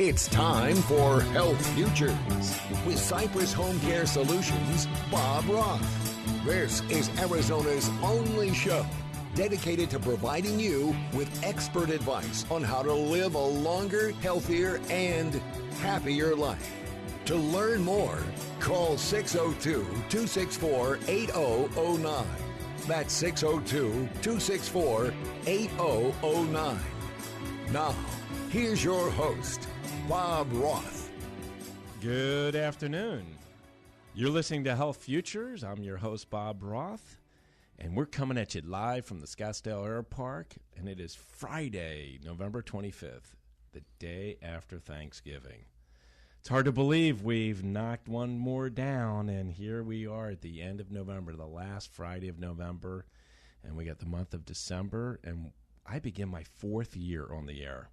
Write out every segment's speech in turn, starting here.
It's time for Health Futures with Cypress Home Care Solutions, Bob Roth. This is Arizona's only show dedicated to providing you with expert advice on how to live a longer, healthier, and happier life. To learn more, call 602-264-8009. That's 602-264-8009. Now, here's your host, Bob Roth. Good afternoon. You're listening to Health Futures. I'm your host, Bob Roth, and we're coming at you live from the Scottsdale Air Park, and it is Friday, November 25th, the day after Thanksgiving. It's hard to believe we've knocked one more down, and here we are at the end of November, the last Friday of November, and we got the month of December, and I begin my fourth year on the air.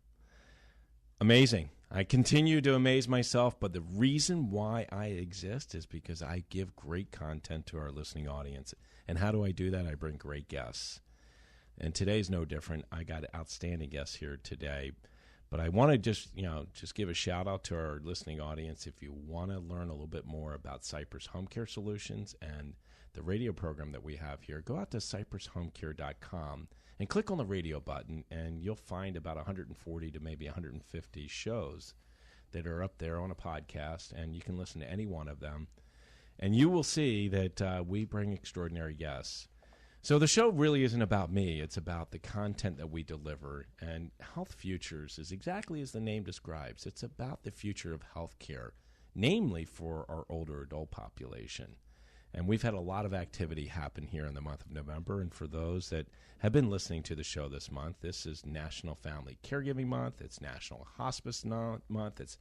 Amazing. I continue to amaze myself, but the reason why I exist is because I give great content to our listening audience. And how do I do that? I bring great guests. And today's no different. I got outstanding guests here today. But I want to just give a shout out to our listening audience. If you want to learn a little bit more about Cypress Home Care Solutions and the radio program that we have here, go out to cypresshomecare.com and click on the radio button, and you'll find about 140 to maybe 150 shows that are up there on a podcast, and you can listen to any one of them. And you will see that we bring extraordinary guests. So the show really isn't about me. It's about the content that we deliver. And Health Futures is exactly as the name describes. It's about the future of health care, namely for our older adult population. And we've had a lot of activity happen here in the month of November. And for those that have been listening to the show this month, this is National Family Caregiving Month. It's National Hospice Month. It's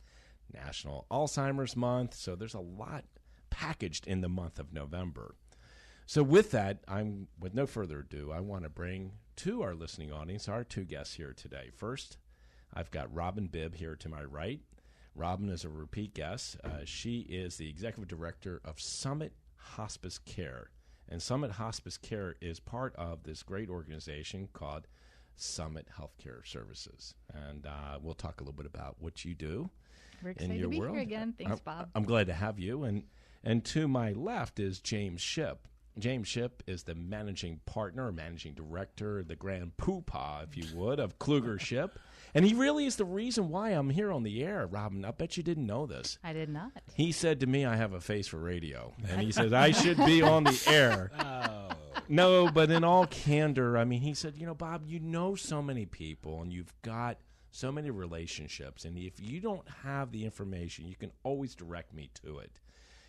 National Alzheimer's Month. So there's a lot packaged in the month of November. So with that, with no further ado, I want to bring to our listening audience our two guests here today. First, I've got Bibb here to my right. Robin is a repeat guest. She is the executive director of Summit Hospice Care. And Summit Hospice Care is part of this great organization called Summit Healthcare Services. And we'll talk a little bit about what you do We're in excited your to be world. here again. Thanks, Bob. I'm glad to have you. And to my left is James Shipp. James Shipp is the managing partner, managing director, the grand poobah, if you would, of Kluger Shipp. And he really is the reason why I'm here on the air, Robin. I bet you didn't know this. I did not. He said to me, I have a face for radio. And he says, I should be on the air. Oh. No, but in all candor, I mean, he said, Bob, you know so many people, and you've got so many relationships. And if you don't have the information, you can always direct me to it.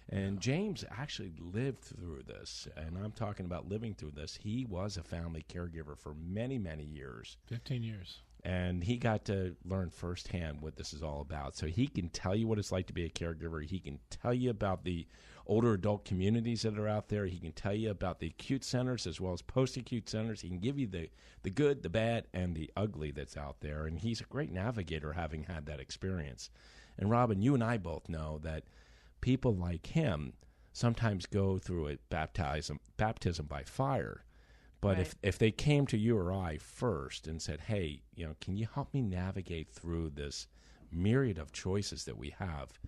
And James actually lived through this, and I'm talking about living through this. He was a family caregiver for many, many years. 15 years. And he got to learn firsthand what this is all about. So he can tell you what it's like to be a caregiver. He can tell you about the older adult communities that are out there. He can tell you about the acute centers as well as post-acute centers. He can give you the good, the bad, and the ugly that's out there. And he's a great navigator having had that experience. And Robin, you and I both know that people like him sometimes go through a baptism by fire. But Right. if they came to you or I first and said, hey, can you help me navigate through this myriad of choices that we have,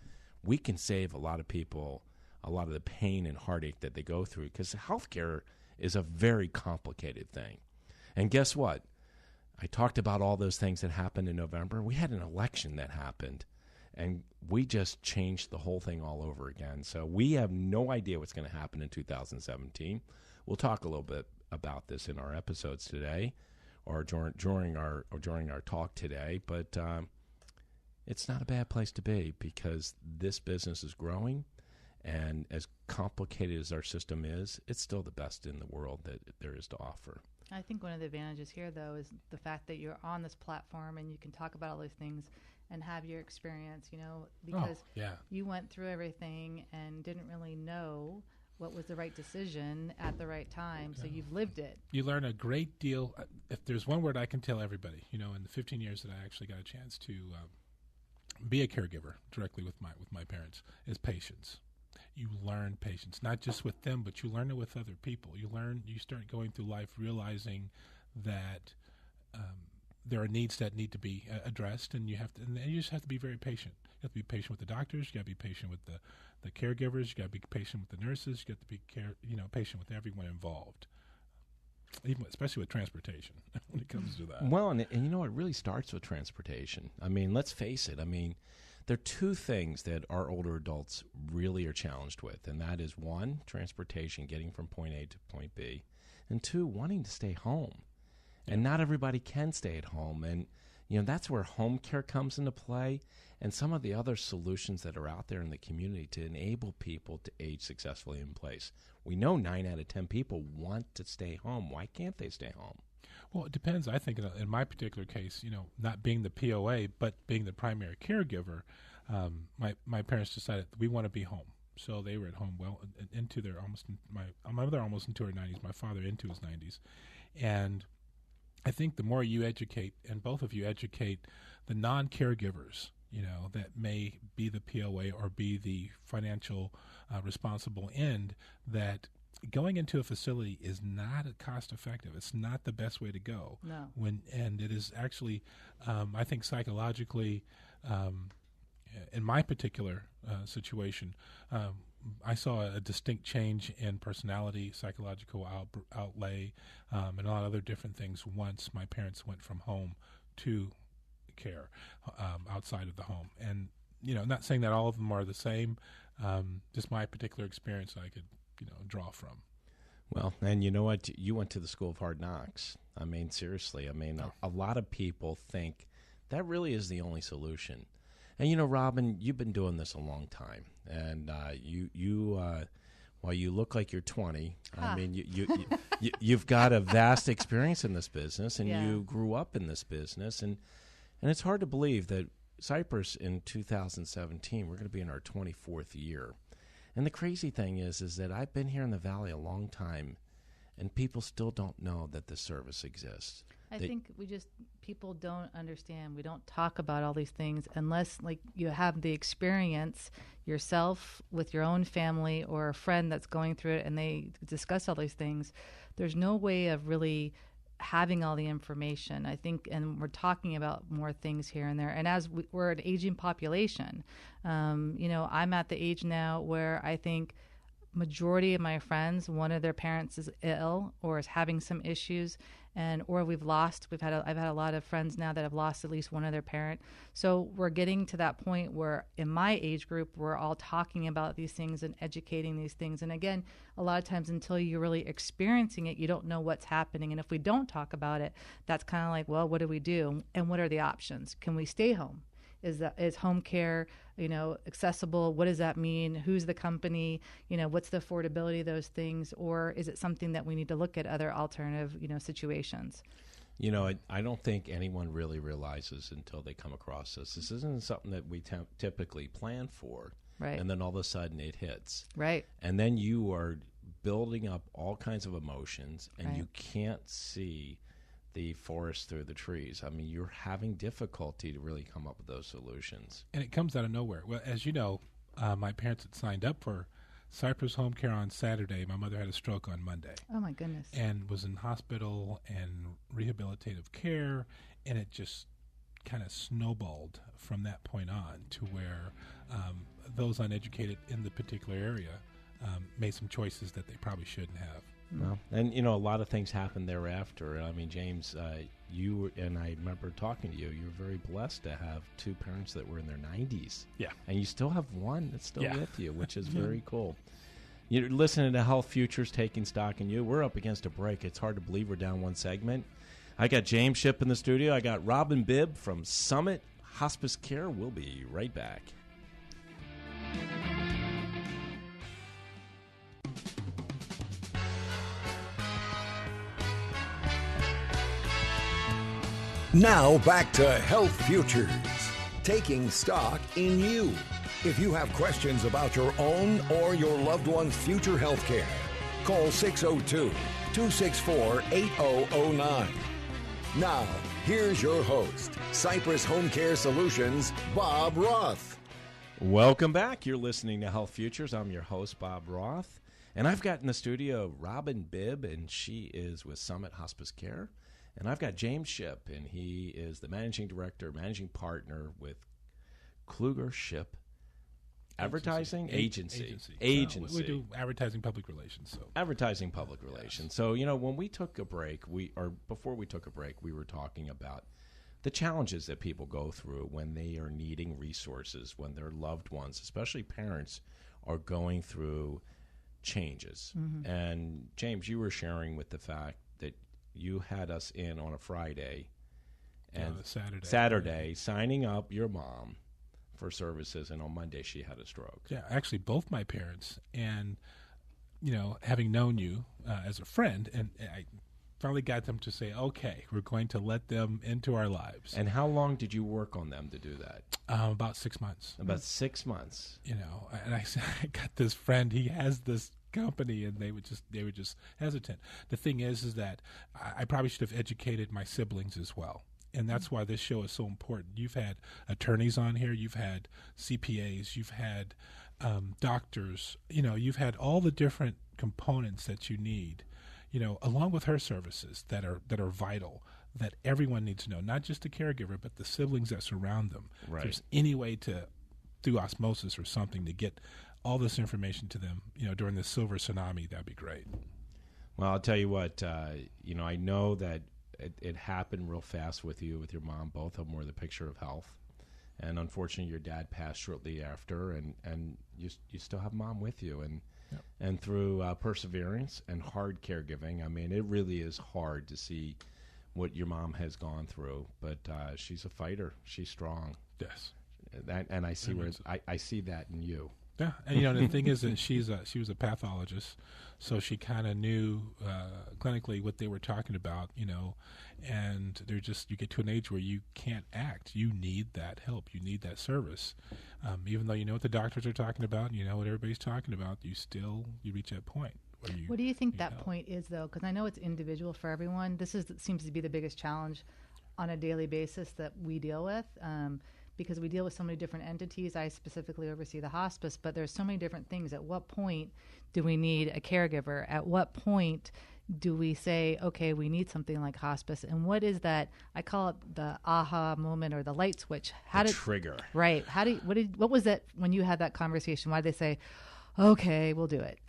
we can save a lot of people a lot of the pain and heartache that they go through, because healthcare is a very complicated thing. And guess what? I talked about all those things that happened in November. We had an election that happened. And we just changed the whole thing all over again. So we have no idea what's going to happen in 2017. We'll talk a little bit about this in our episodes today, or during our talk today. But it's not a bad place to be, because this business is growing, and as complicated as our system is, it's still the best in the world that there is to offer. I think one of the advantages here, though, is the fact that you're on this platform and you can talk about all these things and have your experience, because you went through everything and didn't really know what was the right decision at the right time. So you've lived it. You learn a great deal. If there's one word I can tell everybody, in the 15 years that I actually got a chance to be a caregiver directly with my parents, is patience. You learn patience, not just with them, but you learn it with other people. You start going through life realizing that there are needs that need to be addressed, and you just have to be very patient. You have to be patient with the doctors. You got to be patient with the caregivers. You got to be patient with the nurses. You got to be patient with everyone involved, especially with transportation when it comes to that. Well, and it really starts with transportation. I mean, let's face it. I mean, there are two things that our older adults really are challenged with, and that is, one, transportation, getting from point A to point B, and two, wanting to stay home. And not everybody can stay at home. And, that's where home care comes into play and some of the other solutions that are out there in the community to enable people to age successfully in place. We know 9 out of 10 people want to stay home. Why can't they stay home? Well, it depends. I think in my particular case, not being the POA, but being the primary caregiver, my parents decided we want to be home. So they were at home into their my mother almost into her 90s, my father into his 90s. And I think the more you educate, and both of you educate the non-caregivers, that may be the POA or be the financial responsible end, that going into a facility is not cost effective. It's not the best way to go. No. And it is actually, I think psychologically, in my particular situation, I saw a distinct change in personality, psychological outlay, and a lot of other different things once my parents went from home to care outside of the home. And, not saying that all of them are the same, just my particular experience I could, draw from. Well, and you know what? You went to the School of Hard Knocks. I mean, seriously, a lot of people think that really is the only solution. And, Robin, you've been doing this a long time. And while you look like you're 20, I mean, you've got a vast experience in this business, and you grew up in this business. And it's hard to believe that Cypress in 2017, we're going to be in our 24th year. And the crazy thing is that I've been here in the Valley a long time, and people still don't know that this service exists. I think people don't understand. We don't talk about all these things unless you have the experience yourself with your own family or a friend that's going through it and they discuss all these things. There's no way of really having all the information, I think, and we're talking about more things here and there. And as we're an aging population, I'm at the age now where I think majority of my friends, one of their parents is ill or is having some issues, or I've had a lot of friends now that have lost at least one of their parent. So we're getting to that point where in my age group, we're all talking about these things and educating these things. And again, a lot of times until you're really experiencing it, you don't know what's happening. And if we don't talk about it, that's kind of like, well, what do we do? And what are the options? Can we stay home? Is home care, accessible? What does that mean? Who's the company? What's the affordability of those things? Or is it something that we need to look at other alternative, situations? I don't think anyone really realizes until they come across this. This isn't something that we typically plan for. Right. And then all of a sudden it hits. Right. And then you are building up all kinds of emotions, and you can't see the forest through the trees. I mean, you're having difficulty to really come up with those solutions. And it comes out of nowhere. Well, as you know, my parents had signed up for Cypress Home Care on Saturday. My mother had a stroke on Monday. Oh, my goodness. And was in hospital and rehabilitative care, and it just kind of snowballed from that point on to where those uneducated in the particular area made some choices that they probably shouldn't have. Well, and a lot of things happened thereafter. I mean, James, you and I remember talking to you. You were very blessed to have two parents that were in their 90s. Yeah. And you still have one that's still with you, which is very cool. You're listening to Health Futures, Taking Stock in You. We're up against a break. It's hard to believe we're down one segment. I got James Shipp in the studio. I got Robin Bibb from Summit Hospice Care. We'll be right back. Now back to Health Futures, taking stock in you. If you have questions about your own or your loved one's future health care, call 602-264-8009. Now, here's your host, Cypress Home Care Solutions, Bob Roth. Welcome back. You're listening to Health Futures. I'm your host, Bob Roth. And I've got in the studio Robin Bibb, and she is with Summit Hospice Care. And I've got James Shipp, and he is the managing director, managing partner with Kluger Shipp Advertising Agency. So we do advertising public relations. So advertising public relations. So, you know, when we took a break, before we took a break, we were talking about the challenges that people go through when they are needing resources, when their loved ones, especially parents, are going through changes. Mm-hmm. And James, you were sharing with the fact that you had us in on a Friday and Saturday signing up your mom for services, and on Monday she had a stroke. Yeah, actually both my parents, and you know, having known you as a friend, and I finally got them to say, okay, we're going to let them into our lives. And how long did you work on them to do that? About 6 months. About 6 months. You know, and I got this friend, he has this company, and they were just hesitant. The thing is that I probably should have educated my siblings as well. And that's why this show is so important. You've had attorneys on here. You've had CPAs. You've had doctors. You know, you've had all the different components that you need, you know, along with her services that are vital, that everyone needs to know, not just the caregiver, but the siblings that surround them. Right. If there's any way to, through osmosis or something, to get all this information to them, you know, during this silver tsunami, that'd be great. Well, I'll tell you what, you know, I know that it happened real fast with you, with your mom. Both of them were the picture of health. And unfortunately, your dad passed shortly after, and you still have mom with you. And yep. And through perseverance and hard caregiving, I mean, it really is hard to see what your mom has gone through. But she's a fighter. She's strong. Yes. And I see I see that in you. Yeah, and you know the thing is that she was a pathologist, so she kind of knew clinically what they were talking about, you know, and you get to an age where you can't act. You need that help. You need that service, even though you know what the doctors are talking about, you know what everybody's talking about. You reach that point. What do you think that point is, though? Because I know it's individual for everyone. This seems to be the biggest challenge on a daily basis that we deal with. Because we deal with so many different entities. I specifically oversee the hospice, but there's so many different things. At what point do we need a caregiver? At what point do we say, okay, we need something like hospice? And what is that? I call it the aha moment or the light switch. Trigger. Right. What was that when you had that conversation? Why did they say, okay, we'll do it?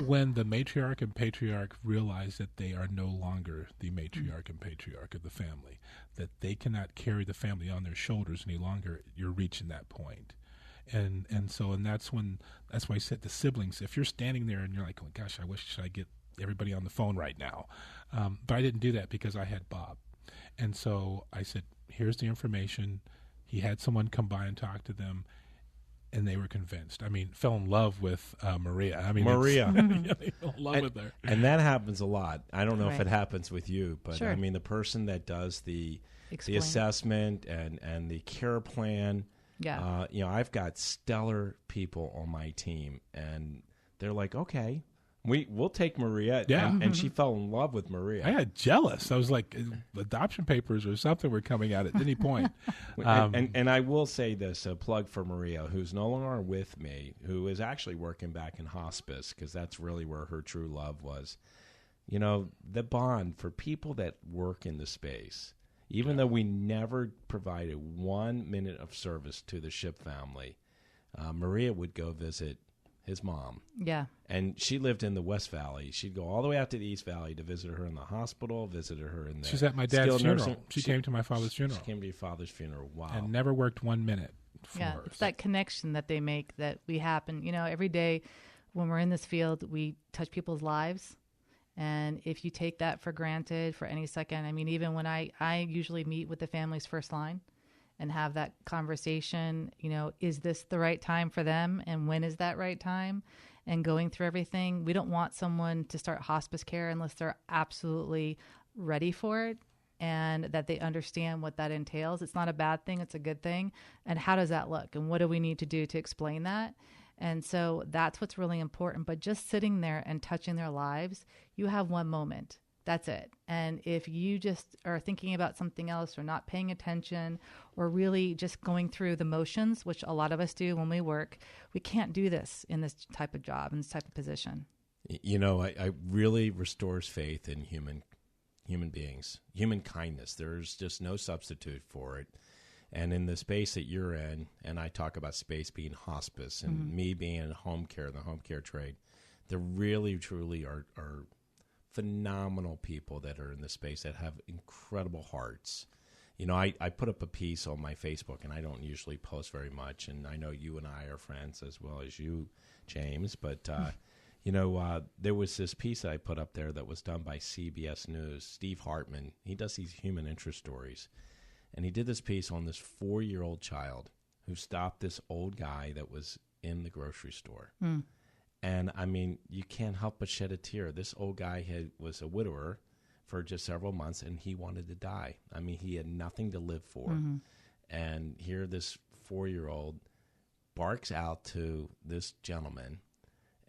When the matriarch and patriarch realize that they are no longer the matriarch and patriarch of the family, that they cannot carry the family on their shoulders any longer, you're reaching that point. And that's why I said the siblings, if you're standing there and you're like, oh gosh, should I get everybody on the phone right now? But I didn't do that because I had Bob. And so I said, here's the information. He had someone come by and talk to them. And they were convinced. I mean, fell in love with Maria. I mean, Maria. They fell in love with her. And that happens a lot. I don't know if it happens with you, but sure. I mean, the person that does the assessment and the care plan. Yeah. You know, I've got stellar people on my team, and they're like, okay, we'll take Maria. Yeah. And she fell in love with Maria. I got jealous. I was like, adoption papers or something were coming out at any point. And I will say this, a plug for Maria, who's no longer with me, who is actually working back in hospice, because that's really where her true love was. You know, the bond for people that work in the space, even though we never provided 1 minute of service to the Shipp family, Maria would go visit his mom. Yeah. And she lived in the West Valley. She'd go all the way out to the East Valley to visit her in the hospital, visit her in the She's at my dad's funeral. She came to my father's funeral. She came to your father's funeral. Wow. And never worked 1 minute for Yeah, her. it's that connection that they make that we happen. You know, every day when we're in this field, we touch people's lives. And if you take that for granted for any second, I mean, even when I usually meet with the family's first line and have that conversation, you know, is this the right time for them? And when is that right time? And going through everything, we don't want someone to start hospice care unless they're absolutely ready for it and that they understand what that entails. It's not a bad thing. It's a good thing. And how does that look? And what do we need to do to explain that? And so that's what's really important. But just sitting there and touching their lives, you have one moment. That's it. And if you just are thinking about something else or not paying attention or really just going through the motions, which a lot of us do when we work, we can't do this in this type of job, in this type of position. You know, I really restores faith in human human beings, human kindness. There's just no substitute for it. And in the space that you're in, and I talk about space being hospice and me being in home care, the home care trade, there really, truly are phenomenal people that are in the space that have incredible hearts. You know, I put up a piece on my Facebook, and I don't usually post very much, and I know you and I are friends as well as you, James, but, you know, there was this piece that I put up there that was done by CBS News, Steve Hartman. He does these human interest stories, and he did this piece on this 4-year-old child who stopped this old guy that was in the grocery store. And, I mean, you can't help but shed a tear. This old guy was a widower for just several months, and he wanted to die. I mean, he had nothing to live for. And here this 4-year-old barks out to this gentleman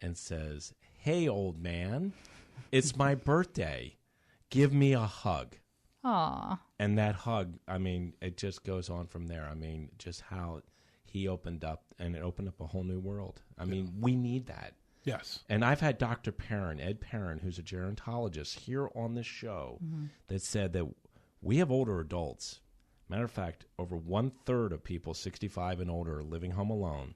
and says, "Hey, old man, it's my birthday. Give me a hug." Aww. And that hug, I mean, it just goes on from there. I mean, just how he opened up, and it opened up a whole new world. I mean, we need that. Yes. And I've had Dr. Perrin, Ed Perrin, who's a gerontologist, here on this show that said that we have older adults. Matter of fact, over 1/3 of people 65 and older are living home alone.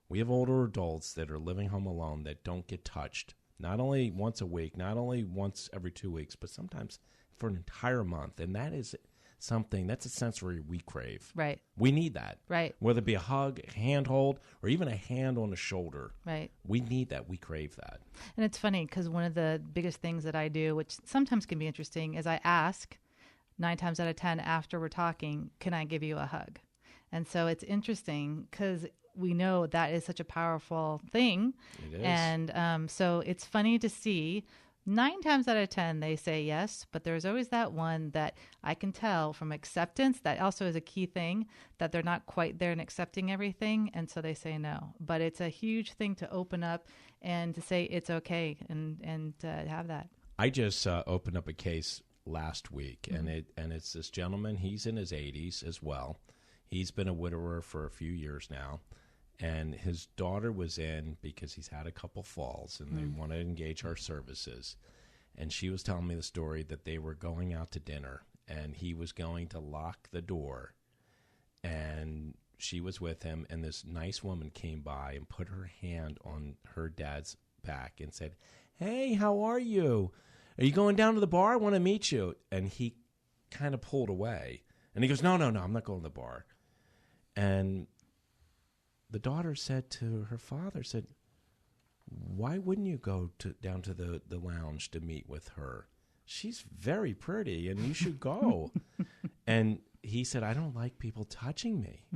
We have older adults that are living home alone that don't get touched, not only once a week, not only once every 2 weeks, but sometimes for an entire month. And that is something, that's a sensory we crave. Right. We need that. Right. Whether it be a hug, a handhold, or even a hand on the shoulder. Right. We need that. We crave that. And it's funny because one of the biggest things that I do, which sometimes can be interesting, is I ask 9 times out of 10 after we're talking, can I give you a hug? And so it's interesting because we know that is such a powerful thing. It is. And so it's funny to see 9 times out of 10, they say yes, but there's always that one that I can tell from acceptance. That also is a key thing, that they're not quite there in accepting everything, and so they say no. But it's a huge thing to open up and to say it's okay and have that. I just opened up a case last week, and it's this gentleman. He's in his 80s as well. He's been a widower for a few years now. And his daughter was in because he's had a couple falls, and they want to engage our services. And she was telling me the story that they were going out to dinner, and he was going to lock the door. And she was with him, and this nice woman came by and put her hand on her dad's back and said, "Hey, how are you? Are you going down to the bar? I want to meet you." And he kind of pulled away. And he goes, No, I'm not going to the bar. And the daughter said to her father, "Why wouldn't you go down to the lounge to meet with her? She's very pretty, and you should go." And he said, "I don't like people touching me."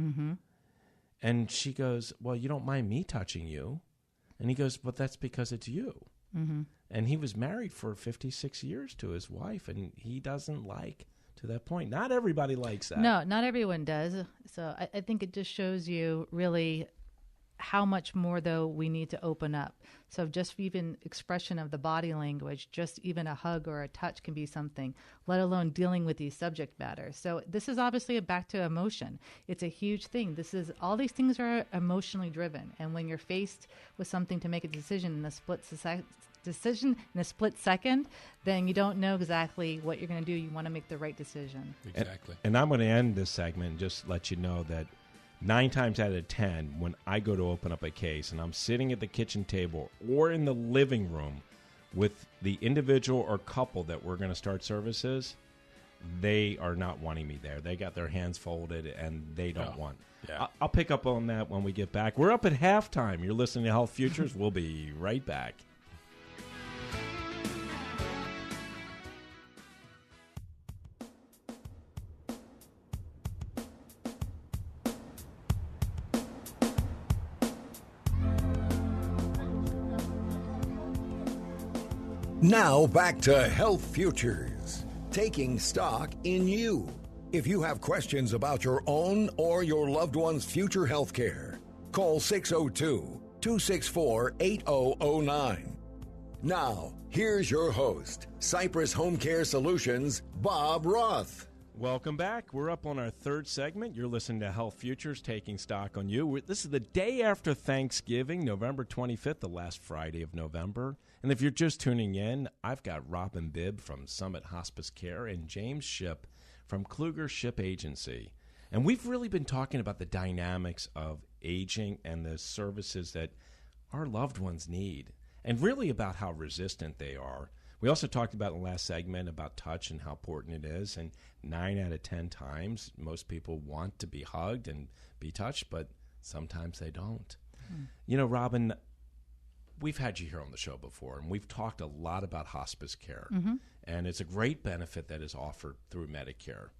And she goes, "Well, you don't mind me touching you." And he goes, "But that's because it's you." And he was married for 56 years to his wife, and he doesn't like to that point. Not everybody likes that. No, not everyone does. So I think it just shows you really how much more, though, we need to open up. So just even expression of the body language, just even a hug or a touch can be something, let alone dealing with these subject matters. So this is obviously back to emotion. It's a huge thing. All these things are emotionally driven. And when you're faced with something to make a decision in a split second, then you don't know exactly what you're going to do. You want to make the right decision. Exactly. And I'm going to end this segment and just let you know that 9 times out of 10, when I go to open up a case and I'm sitting at the kitchen table or in the living room with the individual or couple that we're going to start services, they are not wanting me there. They got their hands folded and they don't want. Yeah. I'll pick up on that when we get back. We're up at halftime. You're listening to Health Futures. We'll be right back. Now back to Health Futures, taking stock in you. If you have questions about your own or your loved one's future health care, call 602-264-8009. Now, here's your host, Cypress Home Care Solutions, Bob Roth. Welcome back. We're up on our third segment. You're listening to Health Futures, taking stock on you. This is the day after Thanksgiving, November 25th, the last Friday of November. And if you're just tuning in, I've got Robin Bibb from Summit Hospice Care and James Shipp from Kluger Shipp Agency. And we've really been talking about the dynamics of aging and the services that our loved ones need, and really about how resistant they are. We also talked about in the last segment about touch and how important it is, and 9 out of 10 times most people want to be hugged and be touched, but sometimes they don't. You know, Robin, we've had you here on the show before, and we've talked a lot about hospice care, and it's a great benefit that is offered through Medicare.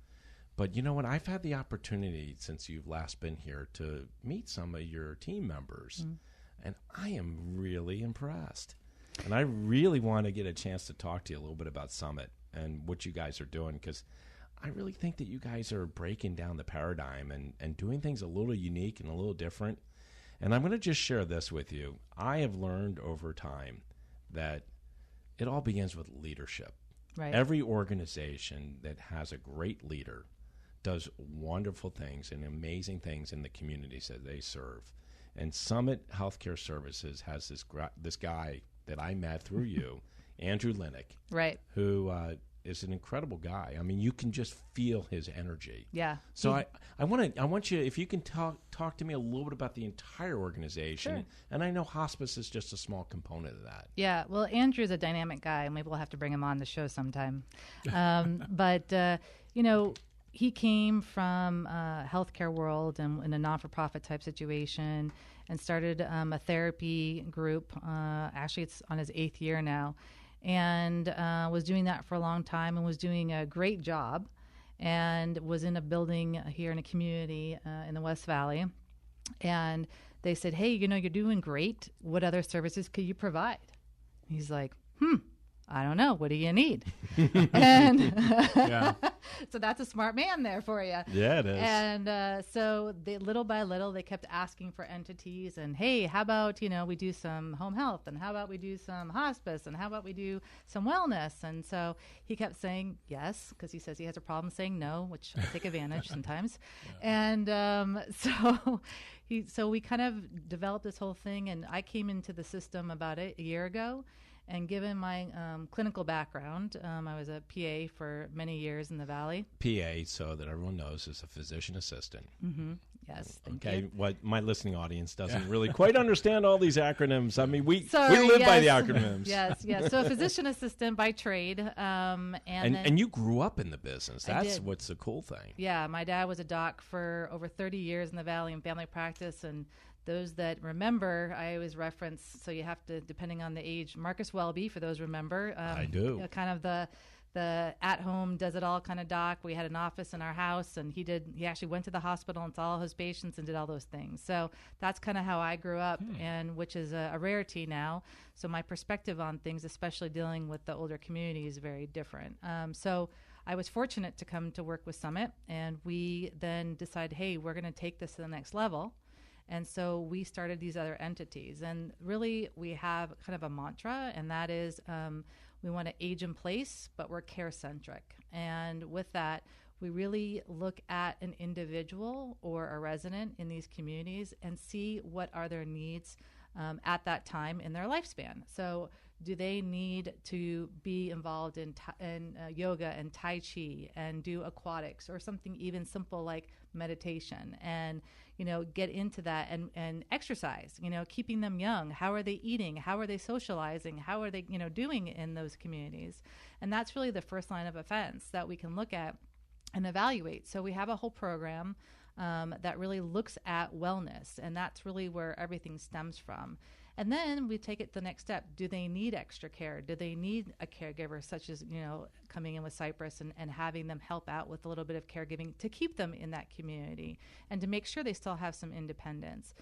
But you know what? I've had the opportunity since you've last been here to meet some of your team members, and I am really impressed. And I really want to get a chance to talk to you a little bit about Summit and what you guys are doing, because I really think that you guys are breaking down the paradigm and doing things a little unique and a little different. And I'm going to just share this with you. I have learned over time that it all begins with leadership. Right. Every organization that has a great leader does wonderful things and amazing things in the communities that they serve. And Summit Healthcare Services has this guy that I met through you, Andrew Linick, right, who is an incredible guy. I mean, you can just feel his energy. Yeah. So I want you, if you can talk to me a little bit about the entire organization. Sure. And I know hospice is just a small component of that. Yeah. Well, Andrew's a dynamic guy, and maybe we'll have to bring him on the show sometime. But you know, he came from healthcare world and in a non-for-profit type situation, and started a therapy group. Actually, it's on his 8th year now, and was doing that for a long time and was doing a great job, and was in a building here in a community in the West Valley. And they said, hey, you know, you're doing great. What other services could you provide? He's like, I don't know. What do you need? And Yeah. so that's a smart man there for you. Yeah, it is. And so they, little by little, they kept asking for entities. And, hey, how about, you know, we do some home health? And how about we do some hospice? And how about we do some wellness? And so he kept saying yes, because he says he has a problem saying no, which I take advantage sometimes. Yeah. And so we kind of developed this whole thing. And I came into the system about a year ago. And given my clinical background, I was a PA for many years in the Valley. PA, so that everyone knows, is a physician assistant. Mm-hmm. Yes. Okay. What my listening audience doesn't really quite understand all these acronyms. I mean, we live by the acronyms. Yes. So a physician assistant by trade. And you grew up in the business. That's what's the cool thing. Yeah. My dad was a doc for over 30 years in the Valley in family practice, and those that remember, I always reference, so you have to, depending on the age, Marcus Welby, for those remember. I do. Kind of the at-home, does-it-all kind of doc. We had an office in our house, and he actually went to the hospital and saw all his patients and did all those things. So that's kind of how I grew up, and which is a rarity now. So my perspective on things, especially dealing with the older community, is very different. So I was fortunate to come to work with Summit, and we then decided, hey, we're going to take this to the next level. And so we started these other entities. And really, we have kind of a mantra, and that is we want to age in place, but we're care-centric. And with that, we really look at an individual or a resident in these communities and see what are their needs at that time in their lifespan. So do they need to be involved in yoga and Tai Chi and do aquatics, or something even simple like meditation, and get into that and exercise, keeping them young. How are they eating? How are they socializing? How are they, doing in those communities? And that's really the first line of offense that we can look at and evaluate. So we have a whole program that really looks at wellness, and that's really where everything stems from. And then we take it the next step. Do they need extra care? Do they need a caregiver, such as, coming in with Cypress and having them help out with a little bit of caregiving to keep them in that community and to make sure they still have some independence?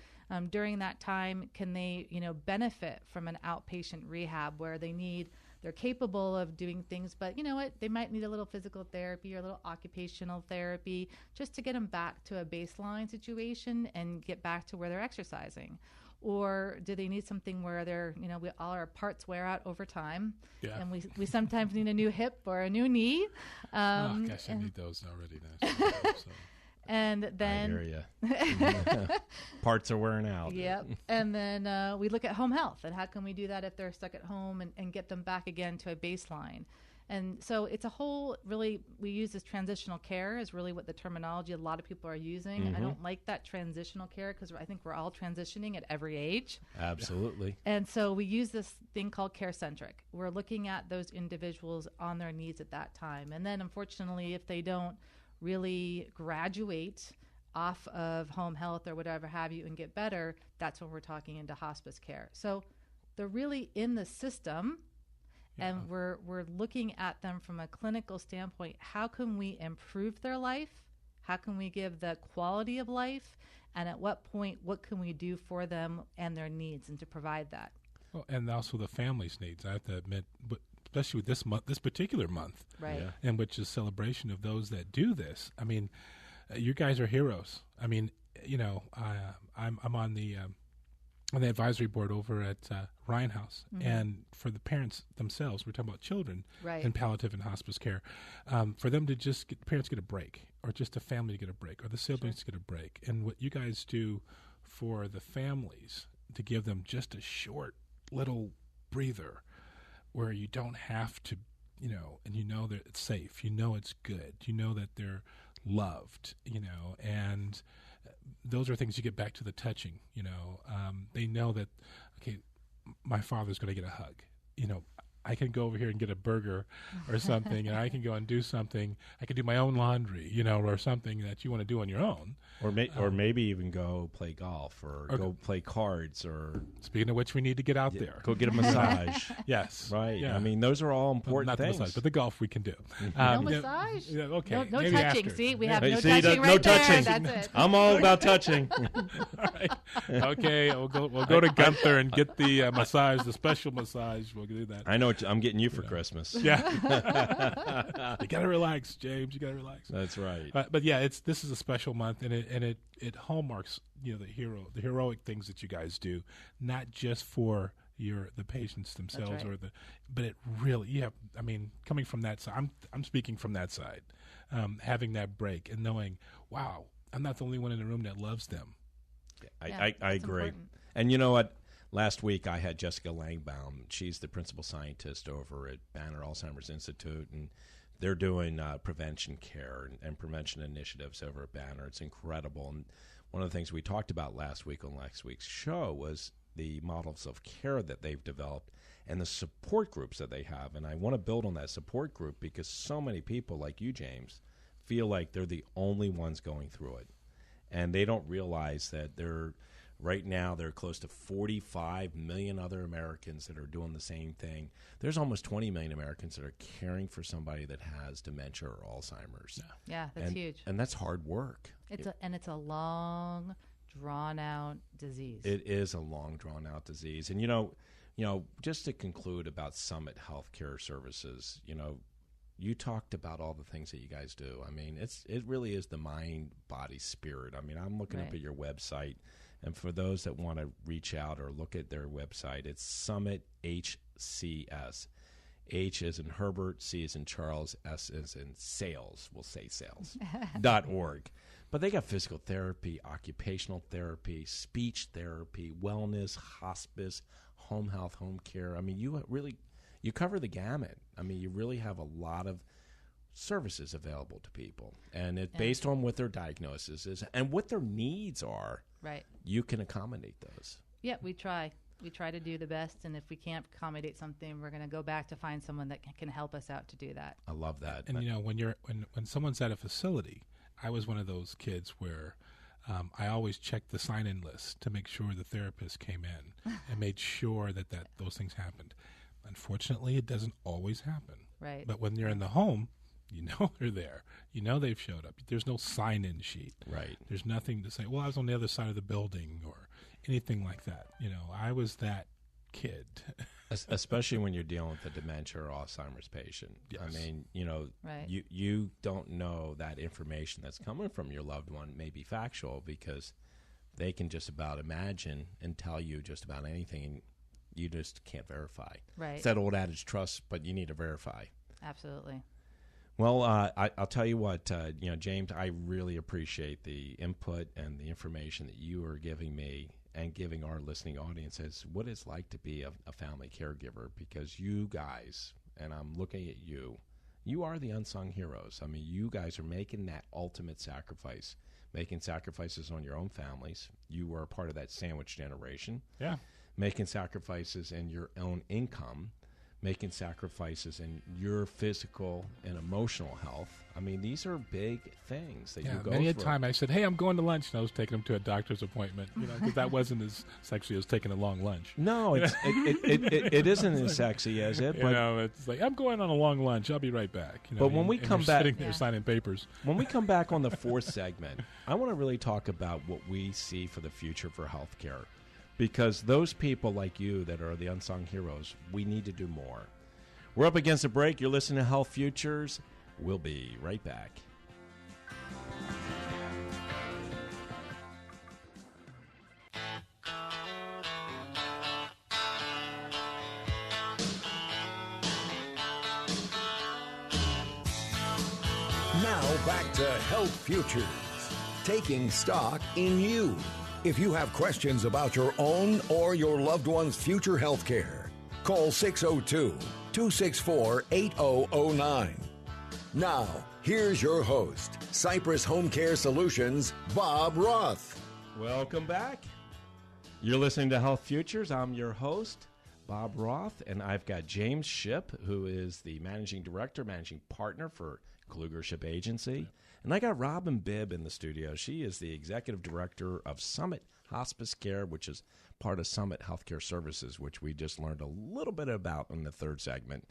During that time, can they, benefit from an outpatient rehab where they're capable of doing things, but you know what? They might need a little physical therapy or a little occupational therapy just to get them back to a baseline situation and get back to where they're exercising. or do they need something where they're, all our parts wear out over time, and we sometimes need a new hip or a new knee. I need those already now. So. And then I hear you. Parts are wearing out. Yep. And then we look at home health and how can we do that if they're stuck at home and get them back again to a baseline. And so it's a whole, really, we use this transitional care is really what the terminology a lot of people are using. Mm-hmm. I don't like that transitional care because I think we're all transitioning at every age. Absolutely. And so we use this thing called care-centric. We're looking at those individuals on their needs at that time. And then, unfortunately, if they don't really graduate off of home health or whatever have you and get better, that's when we're talking into hospice care. So they're really in the system. Yeah. And we're looking at them from a clinical standpoint. How can we improve their life? How can we give the quality of life? And at what point, what can we do for them and their needs and to provide that? Well, and also the family's needs, I have to admit, especially with this month, this particular month, right? Yeah. And which is celebration of those that do this. I mean, you guys are heroes. I mean, I'm on the advisory board over at Ryan House, mm-hmm. and for the parents themselves, we're talking about children in palliative and hospice care, for them to just parents get a break, or just a family to get a break, or the siblings to get a break. And what you guys do for the families to give them just a short little breather where you don't have to, and that it's safe, it's good, that they're loved, and those are things you get back to the touching, they know that, okay, my father's going to get a hug, I can go over here and get a burger or something, and I can go and do something. I can do my own laundry, or something that you want to do on your own. Or maybe even go play golf or go play cards. Or speaking of which, we need to get out there. Go get a massage. Yes. Right. Yeah. I mean, those are all important not things. The massage, but the golf we can do. No massage? Yeah, okay. No maybe touching. After. See, we have no touching touching right there. That's it. I'm all about touching. All right. Okay, we'll go to Gunther and get the massage, the special massage. We'll do that. I know what I'm getting you for Christmas. Yeah. You got to relax, James. You got to relax. That's right. But yeah, this is a special month, and it hallmarks the heroic things that you guys do, not just for the patients themselves, right. but it really coming from that side. I'm speaking from that side, having that break and knowing, wow, I'm not the only one in the room that loves them. I agree. Important. And you know what? Last week, I had Jessica Langbaum. She's the principal scientist over at Banner Alzheimer's Institute, and they're doing prevention care and prevention initiatives over at Banner. It's incredible. And one of the things we talked about last week on last week's show was the models of care that they've developed and the support groups that they have. And I want to build on that support group because so many people like you, James, feel like they're the only ones going through it. And they don't realize that right now, there are close to 45 million other Americans that are doing the same thing. There's almost 20 million Americans that are caring for somebody that has dementia or Alzheimer's. Yeah, that's huge. And that's hard work. It's a long, drawn-out disease. It is a long, drawn-out disease. And, just to conclude about Summit Healthcare Services, you talked about all the things that you guys do. I mean, it really is the mind, body, spirit. I mean, I'm looking up at your website. And for those that want to reach out or look at their website, it's Summit HCS. H is in Herbert, C is in Charles, S is in sales. We'll say sales. .org. But they got physical therapy, occupational therapy, speech therapy, wellness, hospice, home health, home care. I mean, you cover the gamut. I mean, you really have a lot of services available to people. And it's based on what their diagnosis is and what their needs are. Right. You can accommodate those. Yeah, we try. We try to do the best, and if we can't accommodate something, we're going to go back to find someone that can help us out to do that. I love that. And when someone's at a facility, I was one of those kids where I always checked the sign-in list to make sure the therapist came in and made sure that those things happened. Unfortunately, it doesn't always happen. Right. But when you're in the home, they're there. They've showed up. There's no sign-in sheet. Right. There's nothing to say, well, I was on the other side of the building or anything like that. I was that kid. Especially when you're dealing with a dementia or Alzheimer's patient. Yes. I mean, right. you don't know that information that's coming from your loved one may be factual because they can just about imagine and tell you just about anything, and you just can't verify. Right. It's that old adage, trust, but you need to verify. Absolutely. Well, I'll tell you what, James, I really appreciate the input and the information that you are giving me and giving our listening audience as what it's like to be a family caregiver, because you guys, and I'm looking at you, you are the unsung heroes. I mean, you guys are making that ultimate sacrifice, making sacrifices on your own families. You were a part of that sandwich generation. Yeah. Making sacrifices in your own income, making sacrifices in your physical and emotional health. I mean, these are big things that you go through. Many a time I said, hey, I'm going to lunch, and I was taking him to a doctor's appointment, because that wasn't as sexy as taking a long lunch. No, it isn't as sexy as it. But it's like, I'm going on a long lunch. I'll be right back. But when we come back, sitting there signing papers. When we come back on the fourth segment, I want to really talk about what we see for the future for healthcare. Because those people like you that are the unsung heroes, we need to do more. We're up against a break. You're listening to Health Futures. We'll be right back. Now back to Health Futures, taking stock in you. If you have questions about your own or your loved one's future health care, call 602-264-8009. Now, here's your host, Cypress Home Care Solutions, Bob Roth. Welcome back. You're listening to Health Futures. I'm your host, Bob Roth, and I've got James Shipp, who is the managing director, managing partner for Kluger Shipp Agency. And I got Robin Bibb in the studio. She is the executive director of Summit Hospice Care, which is part of Summit Healthcare Services, which we just learned a little bit about in the third segment.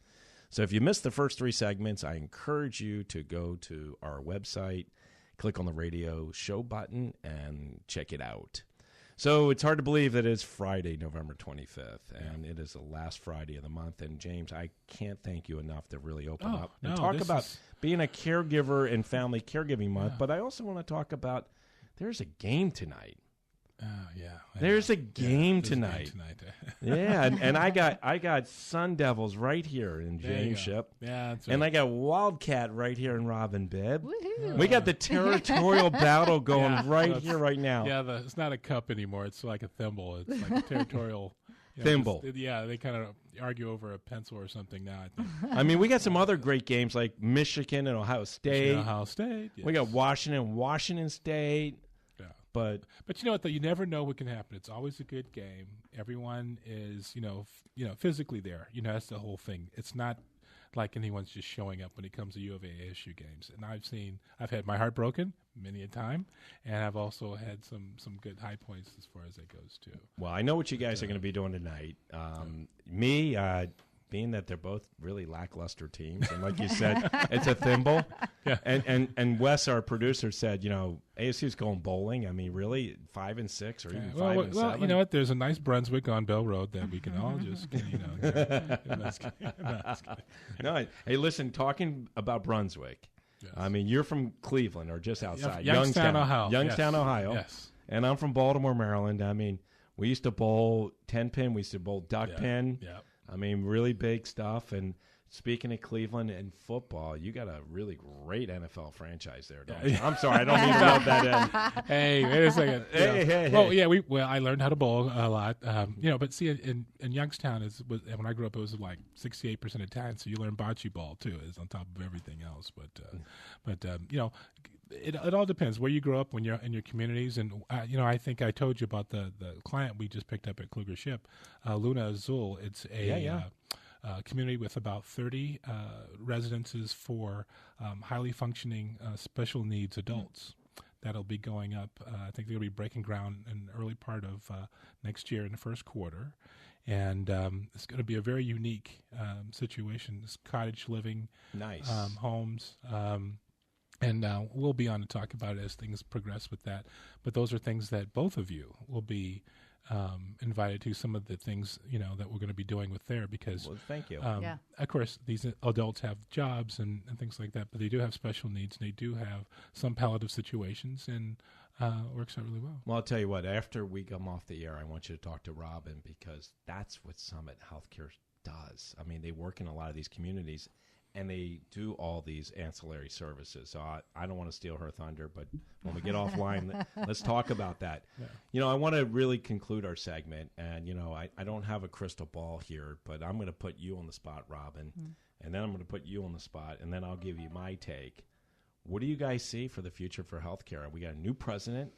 So if you missed the first three segments, I encourage you to go to our website, click on the radio show button, and check it out. So it's hard to believe that it's Friday, November 25th, and it is the last Friday of the month. And, James, I can't thank you enough to really open up and talk about being a caregiver and Family Caregiving Month. But I also want to talk about there's a game tonight. There's a game tonight. And I got Sun Devils right here in James Shipp. Yeah, that's right. And I got Wildcat right here in Robin Bibb. Woohoo. We got the territorial battle going here right now. Yeah, it's not a cup anymore. It's like a thimble. It's like a territorial thimble. They kind of argue over a pencil or something now, I think. I mean, we got some other great games like Michigan and Ohio State. Yes. We got Washington State. But you know what, though? You never know what can happen. It's always a good game. Everyone is, physically there. That's the whole thing. It's not like anyone's just showing up when it comes to U of A ASU games. And I've had my heart broken many a time, and I've also had some good high points as far as that goes, too. Well, I know what you guys are going to be doing tonight. Being that they're both really lackluster teams, and like you said, it's a thimble. Yeah. And Wes, our producer, said, ASU's going bowling. I mean, really, 5 and 6, or even 5 and 7. Well, you know what? There's a nice Brunswick on Bell Road that we can all just, No, hey, listen, talking about Brunswick. Yes. I mean, you're from Cleveland or just outside Youngstown, Ohio. Ohio. Yes. And I'm from Baltimore, Maryland. I mean, we used to bowl 10-pin. We used to bowl duck pin. Yeah. I mean, really big stuff. And speaking of Cleveland and football, you got a really great NFL franchise there, don't you? I'm sorry, I don't mean to rub that in. Hey, wait a second. Hey. Well, I learned how to bowl a lot. But see, in Youngstown, when I grew up, it was like 68% Italian, so you learn bocce ball too, is on top of everything else. But it all depends where you grow up when you're in your communities. And, I think I told you about the client we just picked up at Kluger Shipp, Luna Azul. It's a community with about 30 residences for highly functioning special needs adults. That'll be going up. I think they'll be breaking ground in the early part of next year in the first quarter. And it's going to be a very unique situation. It's cottage living, nice homes. And we'll be on to talk about it as things progress with that. But those are things that both of you will be invited to, some of the things, that we're going to be doing with there because, thank you. Of course, these adults have jobs and things like that, but they do have special needs and they do have some palliative situations. And works out really well. Well, I'll tell you what, after we come off the air, I want you to talk to Robin, because that's what Summit Healthcare does. I mean, they work in a lot of these communities, and they do all these ancillary services. So I don't want to steal her thunder, but when we get offline, let's talk about that. Yeah. I want to really conclude our segment, and, I don't have a crystal ball here, but I'm going to put you on the spot, Robin, and then I'm going to put you on the spot, and then I'll give you my take. What do you guys see for the future for healthcare? We got a new president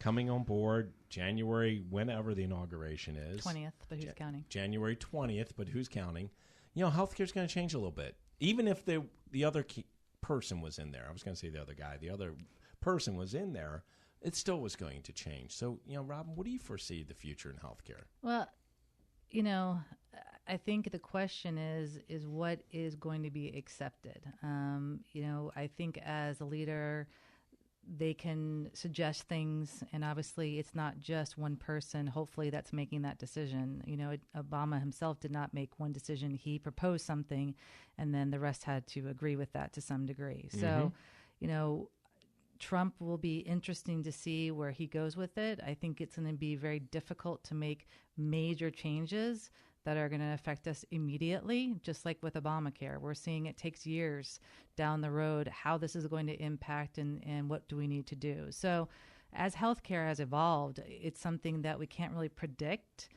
coming on board January, whenever the inauguration is. 20th, but who's counting? January 20th, but who's counting? Healthcare's going to change a little bit. Even if the other person was in there, I was going to say the other guy, the other person was in there, it still was going to change. So, Robin, what do you foresee the future in healthcare? Well, I think the question is what is going to be accepted. I think as a leader, they can suggest things, and obviously it's not just one person, hopefully, that's making that decision. Obama himself did not make one decision. He proposed something, and then the rest had to agree with that to some degree. So, Trump will be interesting to see where he goes with it. I think it's going to be very difficult to make major changes that are going to affect us immediately, just like with Obamacare. We're seeing it takes years down the road how this is going to impact and what do we need to do. So as healthcare has evolved, it's something that we can't really predict.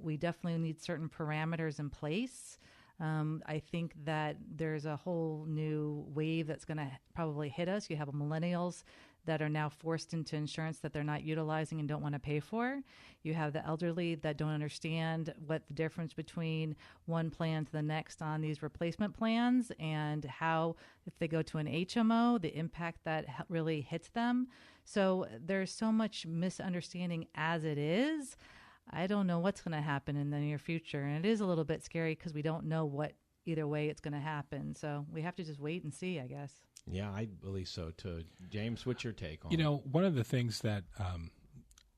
We definitely need certain parameters in place. I think that there's a whole new wave that's going to probably hit us. You have millennials that are now forced into insurance that they're not utilizing and don't want to pay for. You have the elderly that don't understand what the difference between one plan to the next on these replacement plans, and how, if they go to an HMO, the impact that really hits them. So there's so much misunderstanding as it is. I don't know what's going to happen in the near future. And it is a little bit scary because we don't know what either way it's going to happen. So we have to just wait and see, I guess. Yeah, I believe so too. James, what's your take on it? One of the things that,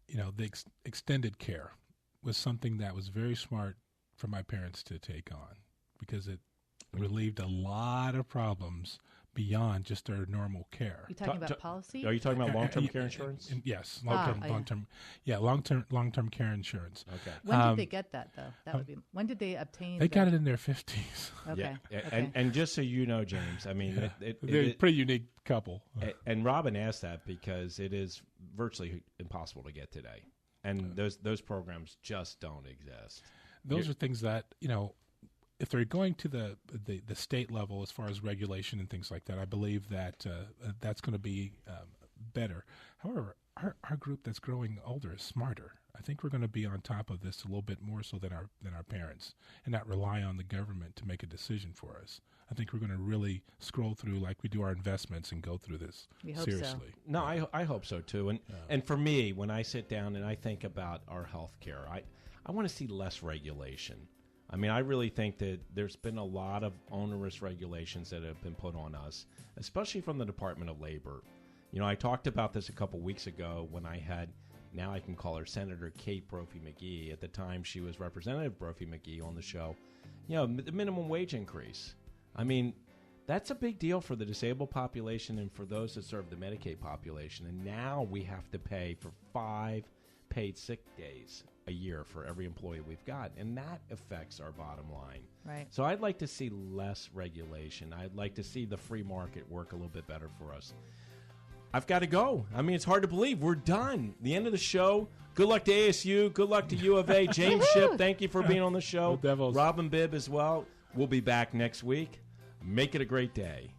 the extended care was something that was very smart for my parents to take on, because it relieved a lot of problems beyond just their normal care. You talking about policy? Are you talking about long-term care insurance? Yes, long-term care insurance. Okay. When did they get that, though? That would be. When did they obtain? They got it in their 50s. Okay. Yeah. Okay. And just so you know, James, I mean, they're a pretty unique couple. And Robin asked that because it is virtually impossible to get today, and those programs just don't exist. Those are things that if they're going to the state level as far as regulation and things like that, I believe that that's going to be better. However, our group that's growing older is smarter. I think we're going to be on top of this a little bit more so than our parents, and not rely on the government to make a decision for us. I think we're going to really scroll through like we do our investments and go through this seriously. So. No, I hope so too. And for me, when I sit down and I think about our health care, I want to see less regulation. I mean, I really think that there's been a lot of onerous regulations that have been put on us, especially from the Department of Labor. I talked about this a couple weeks ago when I had, now I can call her Senator Kate Brophy McGee. At the time, she was Representative Brophy McGee on the show. The minimum wage increase. I mean, that's a big deal for the disabled population and for those that serve the Medicaid population. And now we have to pay for 5 paid sick days a year for every employee we've got, and that affects our bottom line. Right. So I'd like to see less regulation. I'd like to see the free market work a little bit better for us. I've got to go. I mean, it's hard to believe we're done. The end of the show. Good luck to ASU. Good luck to U of A. James Shipp, thank you for being on the show. Robin Bibb as well. We'll be back next week. Make it a great day.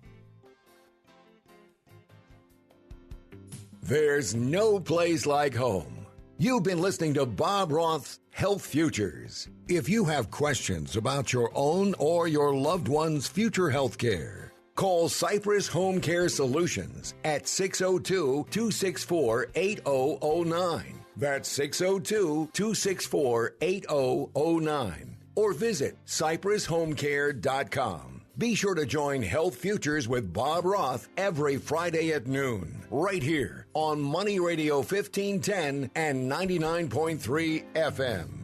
There's no place like home. You've been listening to Bob Roth's Health Futures. If you have questions about your own or your loved one's future health care, call Cypress Home Care Solutions at 602-264-8009. That's 602-264-8009. Or visit cypresshomecare.com. Be sure to join Health Futures with Bob Roth every Friday at noon, right here on Money Radio 1510 and 99.3 FM.